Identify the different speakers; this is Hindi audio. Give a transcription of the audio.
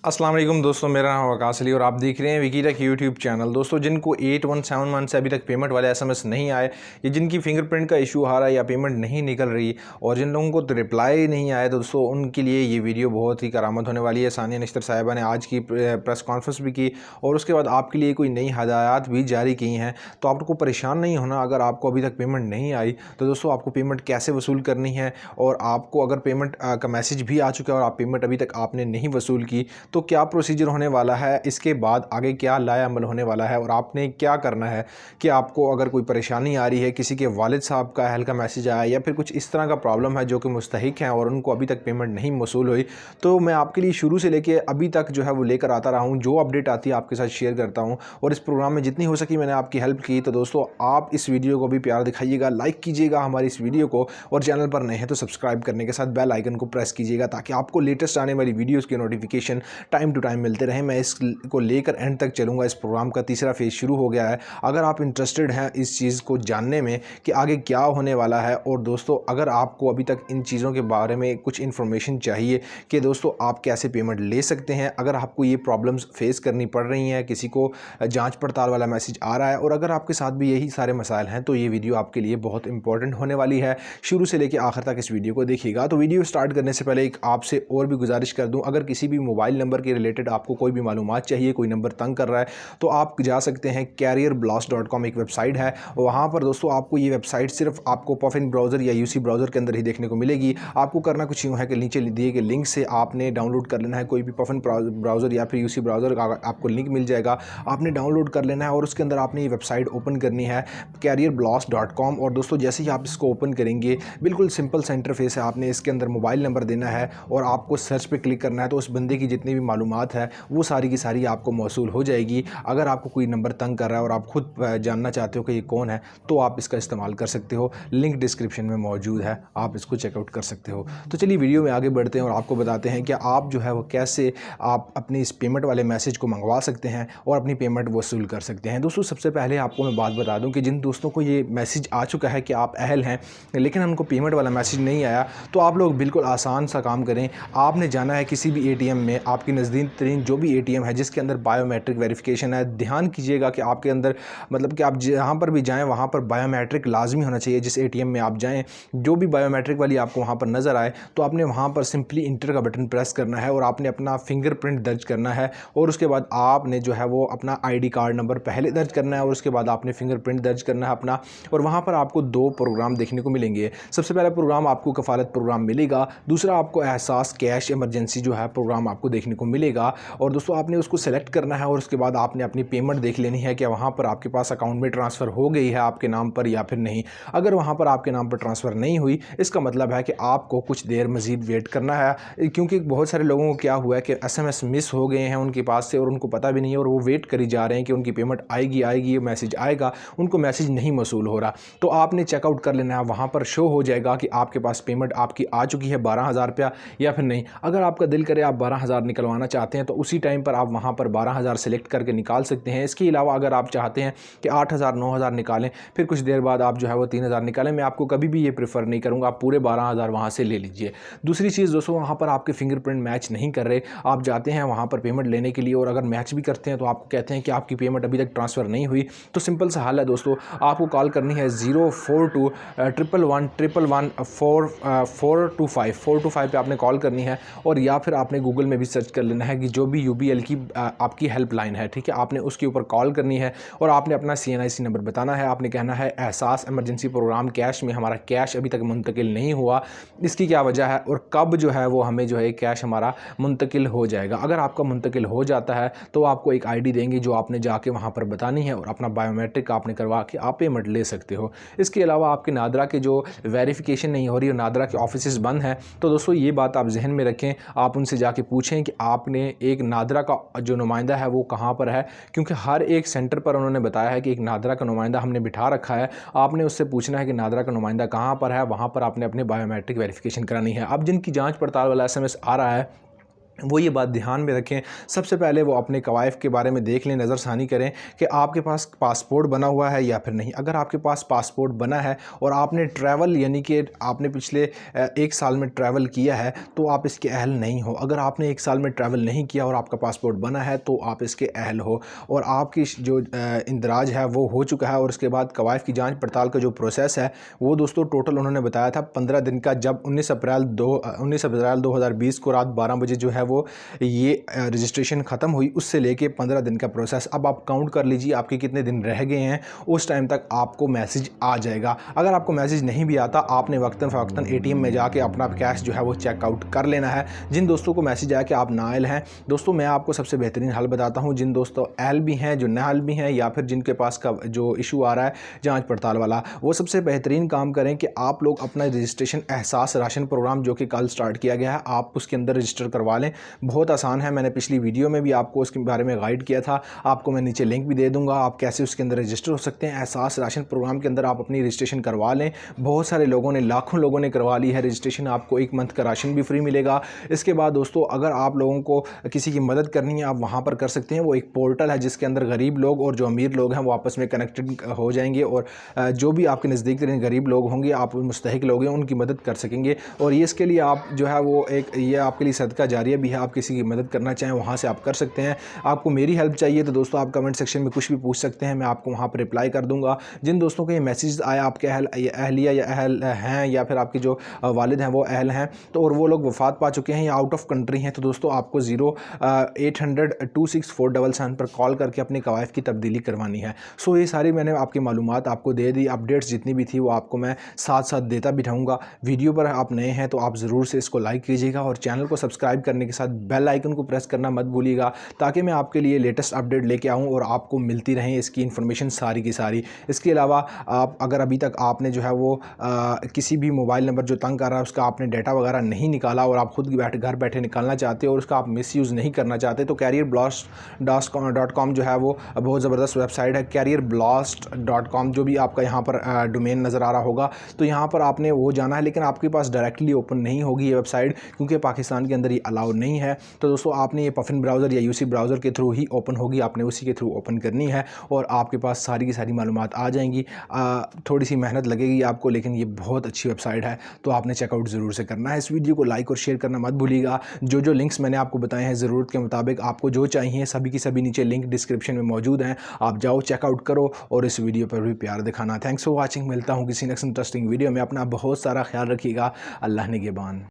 Speaker 1: अस्सलाम वालेकुम दोस्तों, मेरा नाम वकास अली और आप देख रहे हैं विकीटेक यूट्यूब चैनल। दोस्तों, जिनको 8171 से अभी तक पेमेंट वाले एसएमएस नहीं आए या जिनकी फिंगरप्रिंट का इशू आ रहा है या पेमेंट नहीं निकल रही और जिन लोगों को तो रिप्लाई नहीं आया, दोस्तों उनके लिए ये वीडियो बहुत ही करामत होने वाली है। सानिया नश्तर साहिबा ने आज की प्रेस कॉन्फ्रेंस भी की और उसके बाद आपके लिए कोई नई हदायत भी जारी की हैं। तो आपको परेशान नहीं होना। अगर आपको अभी तक पेमेंट नहीं आई तो दोस्तों आपको पेमेंट कैसे वसूल करनी है, और आपको अगर पेमेंट का मैसेज भी आ चुका है और आप पेमेंट अभी तक आपने नहीं वसूल की तो क्या प्रोसीजर होने वाला है, इसके बाद आगे क्या लाया अमल होने वाला है और आपने क्या करना है। कि आपको अगर कोई परेशानी आ रही है, किसी के वालिद साहब का अहल का मैसेज आया या फिर कुछ इस तरह का प्रॉब्लम है जो कि मुस्तहिक हैं और उनको अभी तक पेमेंट नहीं वसूल हुई, तो मैं आपके लिए शुरू से लेके अभी तक जो है वो लेकर आता रहा हूँ। जो अपडेट आती है आपके साथ शेयर करता हूँ और इस प्रोग्राम में जितनी हो सकी मैंने आपकी हेल्प की। तो दोस्तों आप इस वीडियो को भी प्यार दिखाइएगा, लाइक कीजिएगा हमारी इस वीडियो को, और चैनल पर नए हैं तो सब्सक्राइब करने के साथ बेल आइकन को प्रेस कीजिएगा ताकि आपको लेटेस्ट आने वाली वीडियोज़ के नोटिफिकेशन टाइम टू टाइम मिलते रहे। मैं इसको लेकर एंड तक चलूँगा। इस प्रोग्राम का तीसरा फेज़ शुरू हो गया है। अगर आप इंटरेस्टेड हैं इस चीज़ को जानने में कि आगे क्या होने वाला है, और दोस्तों अगर आपको अभी तक इन चीज़ों के बारे में कुछ इन्फॉर्मेशन चाहिए कि दोस्तों आप कैसे पेमेंट ले सकते हैं, अगर आपको ये प्रॉब्लम्स फेस करनी पड़ रही हैं, किसी को जांच पड़ताल वाला मैसेज आ रहा है और अगर आपके साथ भी यही सारे मसाइल हैं, तो ये वीडियो आपके लिए बहुत इंपॉर्टेंट होने वाली है। शुरू से लेकर आखिर तक इस वीडियो को देखिएगा। तो वीडियो स्टार्ट करने से पहले एक आपसे और भी गुजारिश कर दूँ, अगर किसी भी मोबाइल नंबर के रिलेटेड आपको कोई भी मालूमात चाहिए, कोई नंबर तंग कर रहा है, तो आप जा सकते हैं careerblast.com एक वेबसाइट है। वहाँ पर दोस्तों आपको ये वेबसाइट सिर्फ आपको पफिन ब्राउज़र या यूसी ब्राउज़र के अंदर ही देखने को मिलेगी। आपको करना कुछ यूँ है कि नीचे दिए गए लिंक से आपने डाउनलोड कर लेना है। कोई भी पफिन ब्राउज़र या फिर यूसी ब्राउज़र का आपको लिंक मिल जाएगा, आपने डाउनलोड कर लेना है और उसके अंदर आपने ये वेबसाइट ओपन करनी है careerblast.com। और दोस्तों जैसे ही आप इसको ओपन करेंगे, बिल्कुल सिंपल सा इंटरफेस है। आपने इसके अंदर मोबाइल नंबर देना है और आपको सर्च पे क्लिक करना है, तो उस बंदे की जितनी भी मालूमात है वो सारी की सारी आपको मौसूल हो जाएगी। अगर आपको कोई नंबर तंग कर रहा है और आप खुद जानना चाहते हो कि ये कौन है, तो आप इसका इस्तेमाल कर सकते हो। लिंक डिस्क्रिप्शन में मौजूद है, आप इसको चेकआउट कर सकते हो। तो चलिए वीडियो में आगे बढ़ते हैं और आपको बताते हैं कि आप जो है वो कैसे आप अपनी इस पेमेंट वाले मैसेज को मंगवा सकते हैं और अपनी पेमेंट वसूल कर सकते हैं। दोस्तों सबसे पहले आपको मैं बात बता दूं कि जिन दोस्तों को ये मैसेज आ चुका है कि आप अहल हैं लेकिन उनको पेमेंट वाला मैसेज नहीं आया, तो आप लोग बिल्कुल आसान सा काम करें। आपने जाना है किसी भी एटीएम में, आपकी नज़दीक तरीन जो भी एटीएम है जिसके अंदर बायोमेट्रिक वेरिफिकेशन है, ध्यान कीजिएगा कि आपके अंदर मतलब कि आप जहाँ पर भी जाएं वहाँ पर बायोमेट्रिक लाजमी होना चाहिए। जिस एटीएम में आप जाएं, जो भी बायोमेट्रिक वाली आपको वहाँ पर नज़र आए, तो आपने वहाँ पर सिंपली इंटर का बटन प्रेस करना है और आपने अपना फिंगरप्रिंट दर्ज करना है। और उसके बाद आपने जो है वो अपना आईडी कार्ड नंबर पहले दर्ज करना है और उसके बाद आपने फिंगरप्रिंट दर्ज करना है अपना। और वहाँ पर आपको दो प्रोग्राम देखने को मिलेंगे। सबसे पहला प्रोग्राम आपको कफ़ालत प्रोग्राम मिलेगा, दूसरा आपको एहसास कैश इमरजेंसी जो है प्रोग्राम आपको देखने को मिलेगा। और दोस्तों आपने उसको सेलेक्ट करना है और उसके बाद आपने अपनी पेमेंट देख लेनी है कि वहाँ पर आपके पास अकाउंट में ट्रांसफ़र हो गई है आपके नाम पर या फिर नहीं। अगर वहाँ पर आपके नाम पर ट्रांसफ़र नहीं हुई, इसका मतलब है कि आपको कुछ देर मज़ीद वेट करना है, क्योंकि बहुत सारे लोगों को क्या हुआ है कि एसएमएस मिस हो गए हैं उनके पास से और उनको पता भी नहीं है और वो वेट करी जा रहे हैं कि उनकी पेमेंट आएगी आएगी, मैसेज आएगा, उनको मैसेज नहीं मौसूल हो रहा। तो आपने चेकआउट कर लेना है, वहाँ पर शो हो जाएगा कि आपके पास पेमेंट आपकी आ चुकी है 12,000 रुपया या फिर नहीं। अगर आपका दिल करे आप 12,000 निकलवाना चाहते हैं तो उसी टाइम पर आप वहाँ पर 12,000 सेलेक्ट करके निकाल सकते हैं। इसके अलावा अगर आप चाहते हैं कि 8,000 9,000 निकालें, फिर कुछ देर बाद आप जो है वो 3,000 निकालें, मैं आपको कभी भी ये प्रेफर नहीं करूँगा। आप पूरे 12,000 वहाँ से ले लीजिए। दूसरी चीज़ दोस्तों, वहाँ पर आपके फिंगरप्रिंट मैच नहीं कर रहे, आप जाते हैं वहाँ पर पेमेंट लेने के लिए और अगर मैच भी करते हैं तो आपको कहते हैं कि आपकी पेमेंट अभी तक ट्रांसफ़र नहीं हुई, तो सिंपल सा हल है दोस्तों, आपको कॉल करनी है 042 111 111 425 पे आपने कॉल करनी है। और या फिर आपने गूगल में भी सर्च कर लेना है कि जो भी यूबीएल की आपकी हेल्पलाइन है, ठीक है, आपने उसके ऊपर कॉल करनी है और आपने अपना CNIC नंबर बताना है। आपने कहना है एहसास इमरजेंसी प्रोग्राम कैश में हमारा कैश अभी तक मुंतकिल नहीं हुआ, इसकी क्या वजह है और कब जो है वो हमें जो है कैश हमारा मुंतकिल हो जाएगा। अगर आपका मुंतकिल हो जाता है तो आपको एक ID देंगे जो आपने जाके वहाँ पर बतानी है और अपना बायोमेट्रिक आपने करवा के आप पेमेंट ले सकते हो। इसके अलावा आपके नादरा के जो वेरिफिकेशन नहीं हो रही और नादरा के ऑफिस बंद हैं, तो दोस्तों ये बात आप जहन में रखें, आप उनसे जाके पूछें कि आपने एक नादरा का जो नुमाइंदा है वो कहाँ पर है, क्योंकि हर एक सेंटर पर उन्होंने बताया है कि एक नादरा का नुमाइंदा हमने बिठा रखा है। आपने उससे पूछना है कि नादरा का नुमाइंदा कहाँ पर है, वहाँ पर आपने अपने बायोमेट्रिक वेरिफिकेशन करानी है। अब जिनकी जांच पड़ताल वाला SMS आ रहा है वो ये बात ध्यान में रखें। सबसे पहले वो अपने कवायद के बारे में देख लें, नज़रसानी करें कि आपके पास पासपोर्ट बना हुआ है या फिर नहीं। अगर आपके पास पासपोर्ट बना है और आपने ट्रैवल यानी कि आपने पिछले 1 साल में ट्रैवल किया है तो आप इसके अहल नहीं हो। अगर आपने 1 साल में ट्रैवल नहीं किया और आपका पासपोर्ट बना है तो आप इसके अहल हो और आपकी जो इंदराज है वो हो चुका है। और उसके बाद कवायद की जाँच पड़ताल का जो प्रोसेस है वो दोस्तों टोटल उन्होंने बताया था 15 दिन का। जब 19 अप्रैल 2020 को रात 12 बजे जो है वो ये रजिस्ट्रेशन ख़त्म हुई, उससे लेके 15 दिन का प्रोसेस। अब आप काउंट कर लीजिए आपके कितने दिन रह गए हैं, उस टाइम तक आपको मैसेज आ जाएगा। अगर आपको मैसेज नहीं भी आता, आपने वक्तन फ़वक्तन ATM में जाके अपना कैश जो है वो चेकआउट कर लेना है। जिन दोस्तों को मैसेज आया कि आप नाअहल हैं, दोस्तों मैं आपको सबसे बेहतरीन हल बताता हूँ। जिन दोस्तों अहल भी हैं, जो नाअहल भी हैं, या फिर जिनके पास का जो इशू आ रहा है जाँच पड़ताल वाला, वो सबसे बेहतरीन काम करें कि आप लोग अपना रजिस्ट्रेशन एहसास राशन प्रोग्राम जो कि कल स्टार्ट किया गया है, आप उसके अंदर रजिस्टर करवा लें। बहुत आसान है, मैंने पिछली वीडियो में भी आपको उसके बारे में गाइड किया था, आपको मैं नीचे लिंक भी दे दूंगा, आप कैसे उसके अंदर रजिस्टर हो सकते हैं। एहसास राशन प्रोग्राम के अंदर आप अपनी रजिस्ट्रेशन करवा लें। बहुत सारे लोगों ने, लाखों लोगों ने करवा ली है रजिस्ट्रेशन। आपको 1 मंथ का राशन भी फ्री मिलेगा। इसके बाद दोस्तों अगर आप लोगों को किसी की मदद करनी है, आप वहाँ पर कर सकते हैं। वो एक पोर्टल है जिसके अंदर गरीब लोग और जो अमीर लोग हैं वो आपस में कनेक्टेड हो जाएंगे और जो भी आपके नज़दीक गरीब लोग होंगे, आप मुस्तहिक लोग हैं, उनकी मदद कर सकेंगे। और ये इसके लिए आप जो है वो ये आपके लिए सदका जारिया भी है। आप किसी की मदद करना चाहें वहाँ से आप कर सकते हैं। आपको मेरी हेल्प चाहिए तो दोस्तों आप कमेंट सेक्शन में कुछ भी पूछ सकते हैं, मैं आपको वहाँ पर रिप्लाई कर दूँगा। जिन दोस्तों को ये मैसेज आया आपके अहलिया या अहल हैं या फिर आपके जो वालिद हैं वो अहल हैं तो और वो लोग वफ़ात पा चुके हैं या आउट ऑफ कंट्री हैं, तो दोस्तों आपको 0800-264-777 पर कॉल करके अपनी कवायद की तब्दीली करवानी है। सो ये सारी मैंने आपकी मालूमात आपको दे दी। अपडेट्स जितनी भी थी वो आपको मैं साथ साथ देता भी रहूँगा। वीडियो पर आप नए हैं तो आप ज़रूर से इसको लाइक कीजिएगा और चैनल को सब्सक्राइब करने के साथ बेल आइकन को प्रेस करना मत भूलिएगा, ताकि मैं आपके लिए लेटेस्ट अपडेट लेके आऊँ और आपको मिलती रहें इसकी इन्फॉर्मेशन सारी की सारी। इसके अलावा आप अगर अभी तक आपने जो है वो किसी भी मोबाइल नंबर जो तंग कर रहा है उसका आपने डाटा वगैरह नहीं निकाला और आप खुद घर बैठे निकालना चाहते हो और उसका आप मिसयूज़ नहीं करना चाहते, तो careerblast.com जो है वो बहुत ज़बरदस्त वेबसाइट है। careerblast.com जो भी आपका यहाँ पर डोमेन नज़र आ रहा होगा तो यहाँ पर आपने वो जाना है, लेकिन आपके पास डायरेक्टली ओपन नहीं होगी ये वेबसाइट क्योंकि पाकिस्तान के अंदर ये अलाउ नहीं है। तो दोस्तों आपने ये पफिन ब्राउज़र या यूसी ब्राउज़र के थ्रू ही ओपन होगी, आपने उसी के थ्रू ओपन करनी है और आपके पास सारी की सारी मालूमात आ जाएंगी। थोड़ी सी मेहनत लगेगी आपको, लेकिन ये बहुत अच्छी वेबसाइट है तो आपने चेकआउट ज़रूर से करना है। इस वीडियो को लाइक और शेयर करना मत भूलिएगा। जो लिंक्स मैंने आपको बताए हैं ज़रूरत के मुताबिक आपको जो चाहिए सभी की सभी नीचे लिंक डिस्क्रिप्शन में मौजूद हैं, आप जाओ चेकआउट करो और इस वीडियो पर भी प्यार दिखाना। Thanks for watching. मिलता हूँ किसी नेक्स्ट इंटरेस्टिंग वीडियो में। अपना बहुत सारा ख्याल रखिएगा। अल्लाह निगहबान।